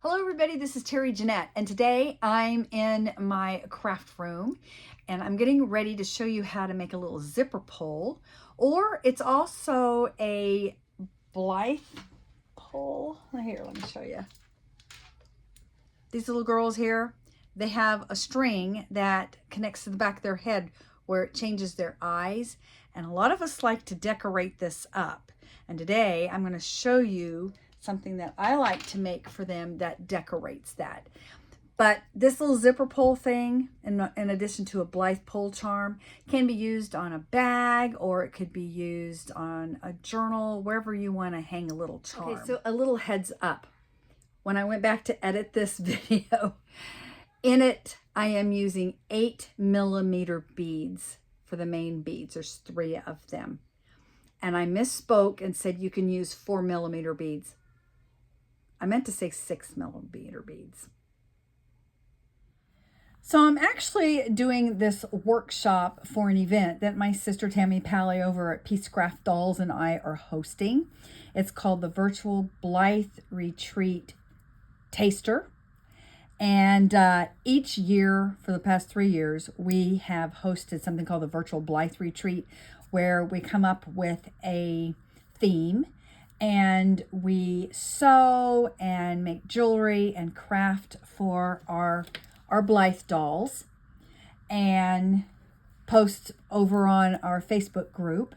Hello everybody, this is Terry Jeanette, and today I'm in my craft room and I'm getting ready to show you how to make a little zipper pull, or it's also a Blythe pull. Here, let me show you. These little girls here, they have a string that connects to the back of their head where it changes their eyes, and a lot of us like to decorate this up. And today I'm going to show you something that I like to make for them that decorates that. But this little zipper pull thing, in addition to a Blythe pull charm, can be used on a bag, or it could be used on a journal, wherever you want to hang a little charm. Okay, so a little heads up. When I went back to edit this video, in it I am using 8mm beads for the main beads. There's 3 of them. And I misspoke and said you can use 4mm beads. I meant to say 6mm beads. So I'm actually doing this workshop for an event that my sister Tammy Pally over at Peacecraft Dolls and I are hosting. It's called the Virtual Blythe Retreat Taster. And each year for the past 3 years, we have hosted something called the Virtual Blythe Retreat, where we come up with a theme and we sew and make jewelry and craft for our Blythe dolls and post over on our Facebook group.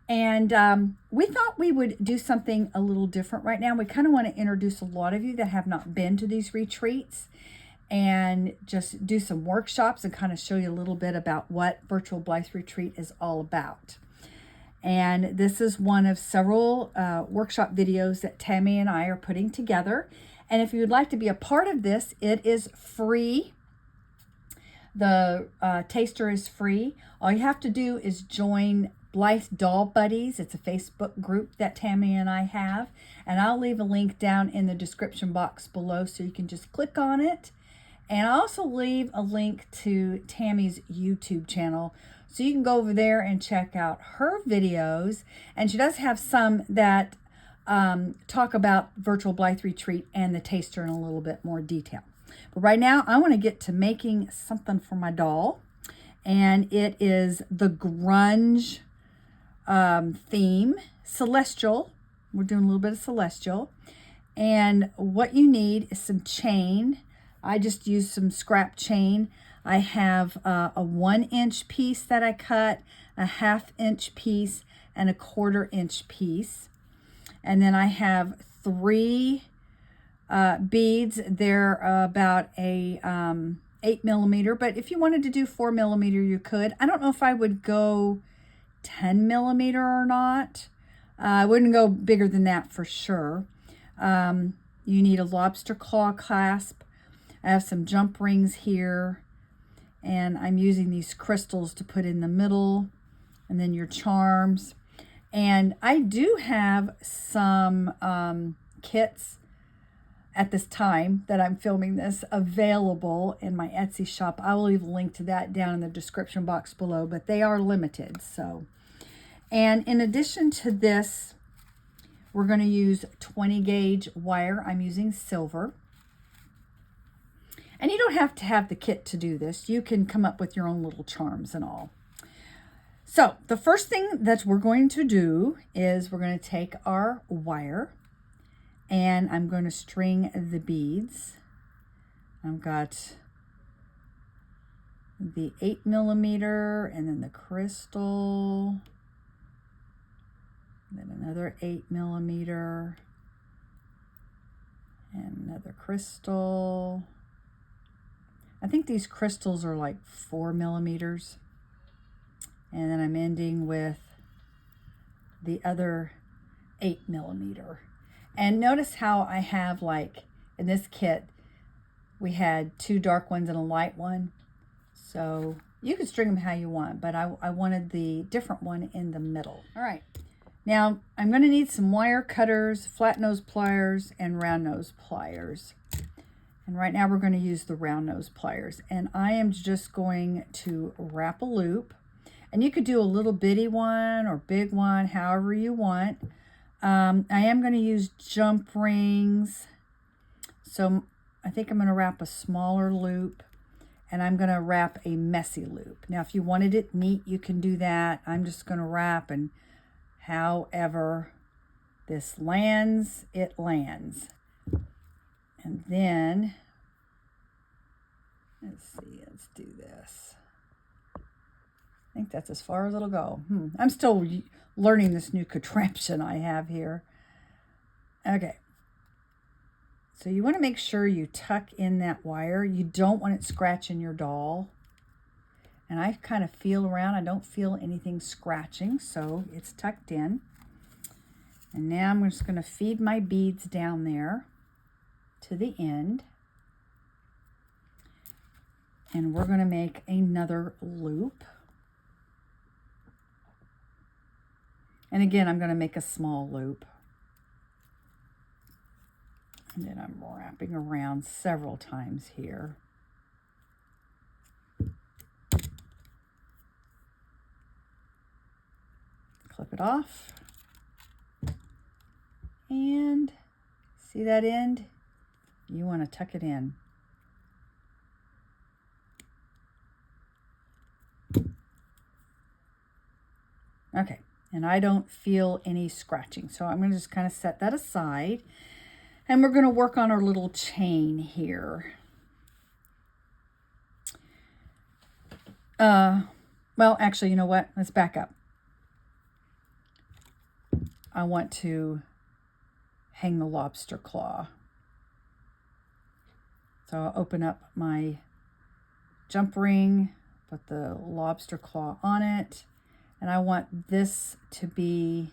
And we thought we would do something a little different right now. We kind of want to introduce a lot of you that have not been to these retreats and just do some workshops and kind of show you a little bit about what Virtual Blythe Retreat is all about. And this is one of several workshop videos that Tammy and I are putting together. And if you would like to be a part of this, it is free. The taster is free. All you have to do is join Blythe Doll Buddies. It's a Facebook group that Tammy and I have. And I'll leave a link down in the description box below so you can just click on it. And I'll also leave a link to Tammy's YouTube channel, so you can go over there and check out her videos. And she does have some that talk about Virtual Blythe Retreat and the taster in a little bit more detail. But right now, I want to get to making something for my doll. And it is the grunge theme, Celestial. We're doing a little bit of Celestial. And what you need is some chain. I just used some scrap chain. I have a 1-inch piece that I cut, a 1/2-inch piece, and a 1/4-inch piece. And then I have 3 beads. They're about a 8mm, but if you wanted to do 4mm, you could. I don't know if I would go 10mm or not. I wouldn't go bigger than that for sure. You need a lobster claw clasp. I have some jump rings here. And I'm using these crystals to put in the middle, and then your charms. And I do have some kits at this time that I'm filming this available in my Etsy shop. I will leave a link to that down in the description box below, but they are limited. So, and in addition to this, we're going to use 20 gauge wire. I'm using silver. And you don't have to have the kit to do this. You can come up with your own little charms and all. So the first thing that we're going to do is we're going to take our wire and I'm going to string the beads. I've got the 8mm and then the crystal, then another 8mm and another crystal. I think these crystals are like 4mm. And then I'm ending with the other 8mm. And notice how I have, like, in this kit, we had 2 dark ones and a light one. So you can string them how you want, but I wanted the different one in the middle. All right. Now I'm going to need some wire cutters, flat nose pliers, and round nose pliers. And right now we're going to use the round nose pliers. And I am just going to wrap a loop. And you could do a little bitty one or big one, however you want. I am going to use jump rings. So I think I'm going to wrap a smaller loop, and I'm going to wrap a messy loop. Now, if you wanted it neat, you can do that. I'm just going to wrap, and however this lands, it lands. And then, let's do this. I think that's as far as it'll go. I'm still learning this new contraption I have here. Okay. So you want to make sure you tuck in that wire. You don't want it scratching your doll. And I kind of feel around. I don't feel anything scratching, so it's tucked in. And now I'm just going to feed my beads down there to the end. And we're going to make another loop. And again, I'm going to make a small loop. And then I'm wrapping around several times here. Clip it off. And see that end? You want to tuck it in. Okay, and I don't feel any scratching, so I'm going to just kind of set that aside. And we're going to work on our little chain here. Well, actually, you know what? Let's back up. I want to hang the lobster claw. So I'll open up my jump ring, put the lobster claw on it, and I want this to be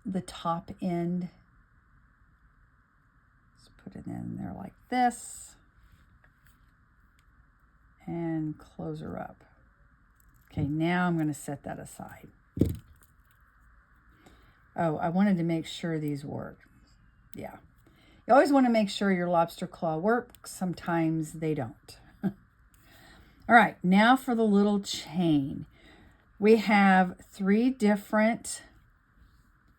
the top end. Put it in there like this and close her up. Okay, now I'm going to set that aside. Oh, I wanted to make sure these work. Yeah. You always want to make sure your lobster claw works. Sometimes they don't. All right, now for the little chain. We have 3 different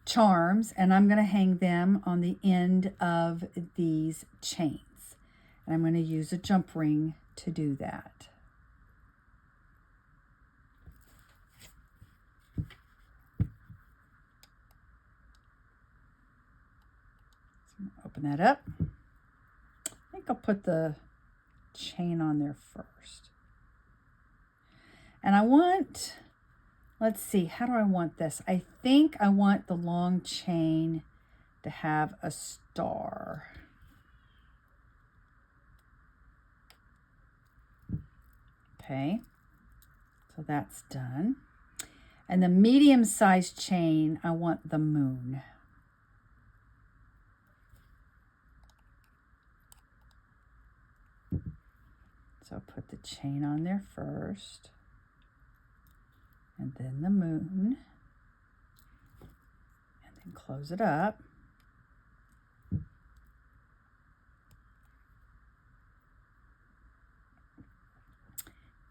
charms, and I'm going to hang them on the end of these chains. And I'm going to use a jump ring to do that. So open that up. I think I'll put the chain on there first. And I want, let's see, how do I want this? I think I want the long chain to have a star. Okay, so that's done. And the medium-sized chain, I want the moon. So put the chain on there first. And then the moon, and then close it up.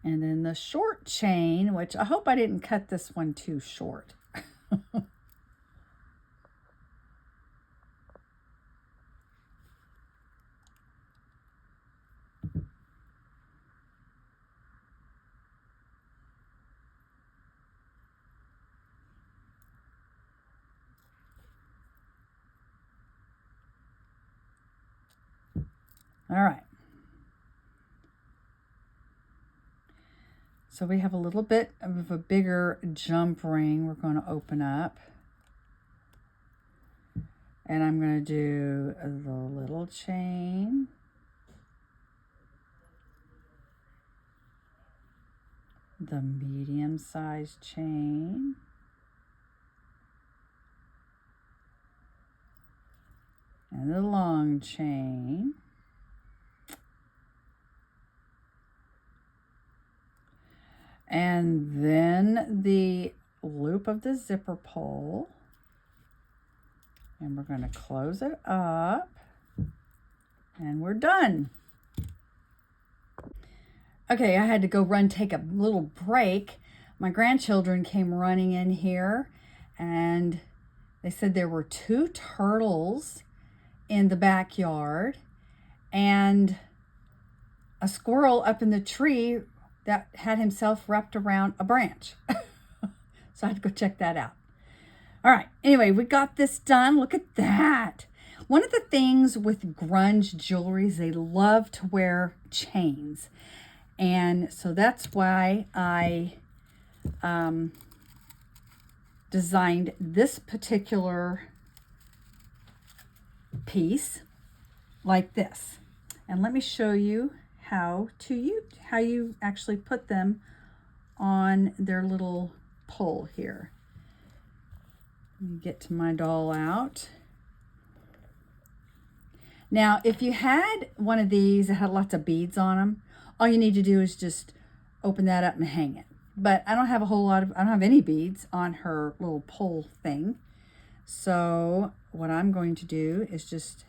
And then the short chain, which I hope I didn't cut this one too short. All right. So we have a little bit of a bigger jump ring we're going to open up. And I'm going to do the little chain. The medium-sized chain. And the long chain. And then the loop of the zipper pull. And we're going to close it up. And we're done. Okay, I had to go take a little break. My grandchildren came running in here and they said there were 2 turtles in the backyard and a squirrel up in the tree that had himself wrapped around a branch. So I had to go check that out. All right. Anyway, we got this done. Look at that. One of the things with grunge jewelry is they love to wear chains. And so that's why I designed this particular piece like this. And let me show you how you actually put them on their little pole here. Let me get to my doll out. Now, if you had one of these that had lots of beads on them, all you need to do is just open that up and hang it. But I don't have I don't have any beads on her little pole thing. So what I'm going to do is just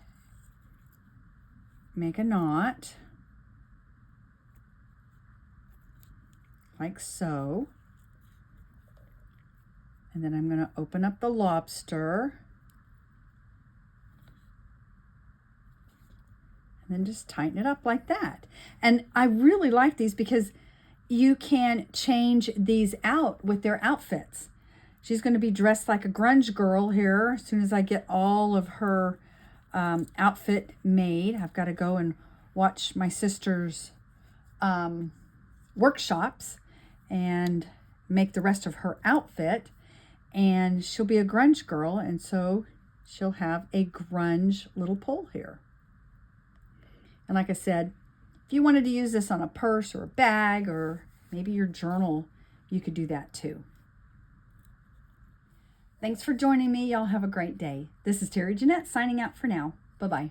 make a knot like so. And then I'm going to open up the lobster. And then just tighten it up like that. And I really like these because you can change these out with their outfits. She's going to be dressed like a grunge girl here as soon as I get all of her outfit made. I've got to go and watch my sister's workshops and make the rest of her outfit. And she'll be a grunge girl, and so she'll have a grunge little pole here. And like I said, if you wanted to use this on a purse or a bag or maybe your journal, you could do that too. Thanks for joining me. Y'all have a great day. This is Terry Jeanette signing out for now. Bye-bye.